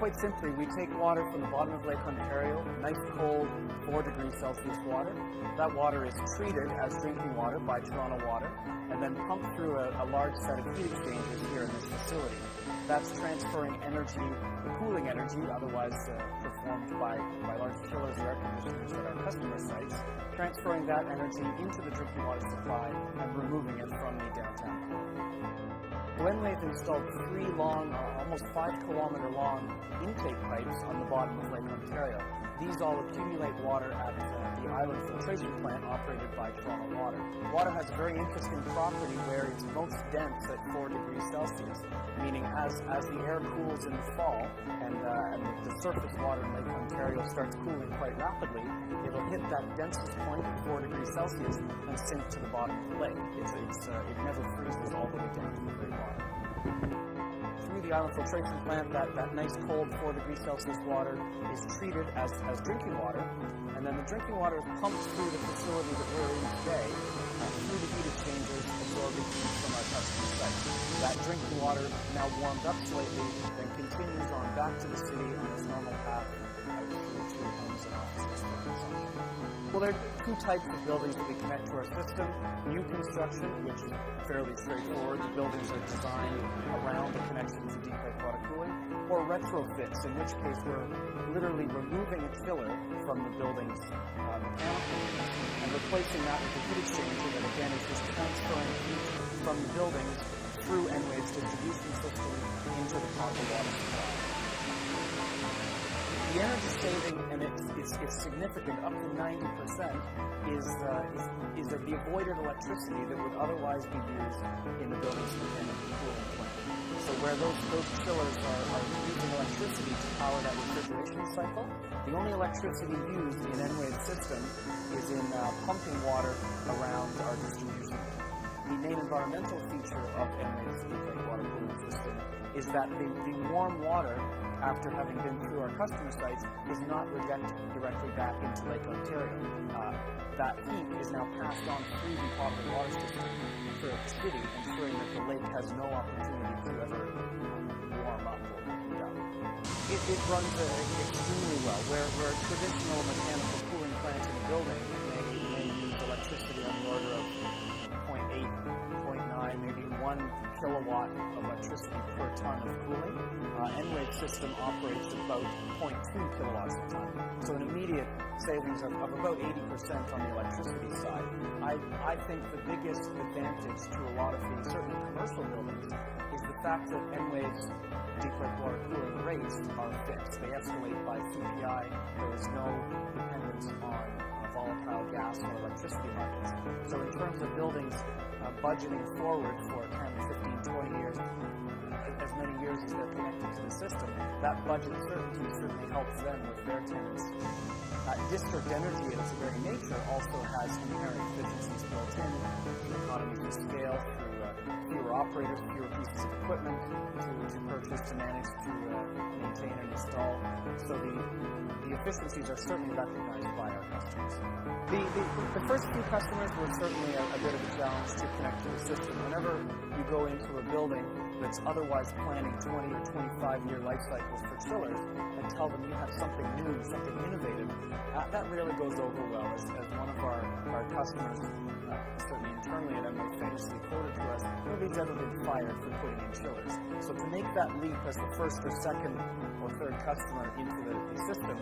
quite simply, we take water from the bottom of Lake Ontario, nice cold 4 degrees Celsius water. That water is treated as drinking water by Toronto Water and then pumped through a large set of heat exchangers here in this facility. That's transferring energy, cooling energy, otherwise performed by large chillers or air conditioners at our customer sites, transferring that energy into the drinking water supply and removing it from the downtown core. Enwave installed 3 long, almost 5-kilometer long intake pipes on the bottom of Lake Ontario. These all accumulate water at the island filtration plant operated by Toronto Water. Water has a very interesting property where it's most dense at 4 degrees Celsius, meaning as the air cools in the fall and the surface water in Lake Ontario starts cooling quite rapidly, it'll hit that densest point at 4 degrees Celsius and sink to the bottom of the lake. It never freezes all the way down to the gray water. Through the island filtration plant, that nice cold 4 degrees Celsius water is treated as drinking water, and then the drinking water is pumped through the facility that we're in today, through the heat exchangers, absorbing heat from our customer site. That drinking water, now warmed up slightly, then continues on back to the city on its normal path out through homes and offices for consumption. Well, there are 2 types of buildings that we connect to our system. New construction, which is fairly straightforward. The buildings are designed around the connection to deep lake water cooling. Or retrofits, in which case we're literally removing a chiller from the building's mechanical unit and replacing that with a heat exchanger that again is just transferring heat from the buildings through Enwave's distribution system into the potable water supply. The energy saving, and it's significant, up to 90%, is the avoided electricity that would otherwise be used in the building's mechanical cooling plant. So where those chillers are using electricity to power that refrigeration cycle, the only electricity used in Enwave's system is in pumping water around our distribution. The main environmental feature of Enwave's deep lake water cooling system is that the warm water, after having been through our customer sites, is not rejected directly back into Lake Ontario. That heat is now passed on through the potable water system for the city, ensuring that the lake has no opportunity to ever warm up or heat up. It runs extremely well. Where a traditional mechanical cooling plant in a building may use electricity on the order of 0.8, 0.9, maybe 1 kilowatt of electricity per ton of cooling, Enwave's system operates at about 0.2 kilowatts a ton. So an immediate savings of about 80% on the electricity side. I think the biggest advantage to a lot of the certainly commercial buildings is the fact that Enwave's deep lake water cooling rates are fixed. They escalate by CPI. There is no dependence on volatile gas or electricity markets. So in terms of buildings budgeting forward for 10, 15, 20 years, as many years as they're connected to the system, that budget certainty certainly helps them with their tenants. District energy at its very nature also has inherent efficiencies built in through economies of scale, through fewer operators, fewer pieces of equipment to purchase, to manage, to maintain and install. So the efficiencies are certainly recognized by our customers. The first few customers were certainly a bit of a challenge to connect to the system. Whenever you go into a building that's otherwise planning 20 or 25-year life cycles for chillers and tell them you have something new, something innovative, that really goes over well. As one of our customers, certainly internally at Enwave, famously quoted to us, nobody's ever been fired for putting in chillers. So to make that leap as the first or second or third customer into the system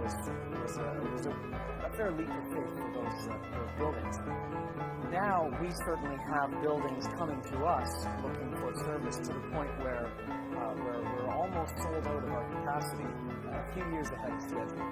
was a fair leap of faith for those buildings. Now we certainly have buildings coming to us looking for service to the point where we're almost sold out of our capacity, a few years ahead of schedule.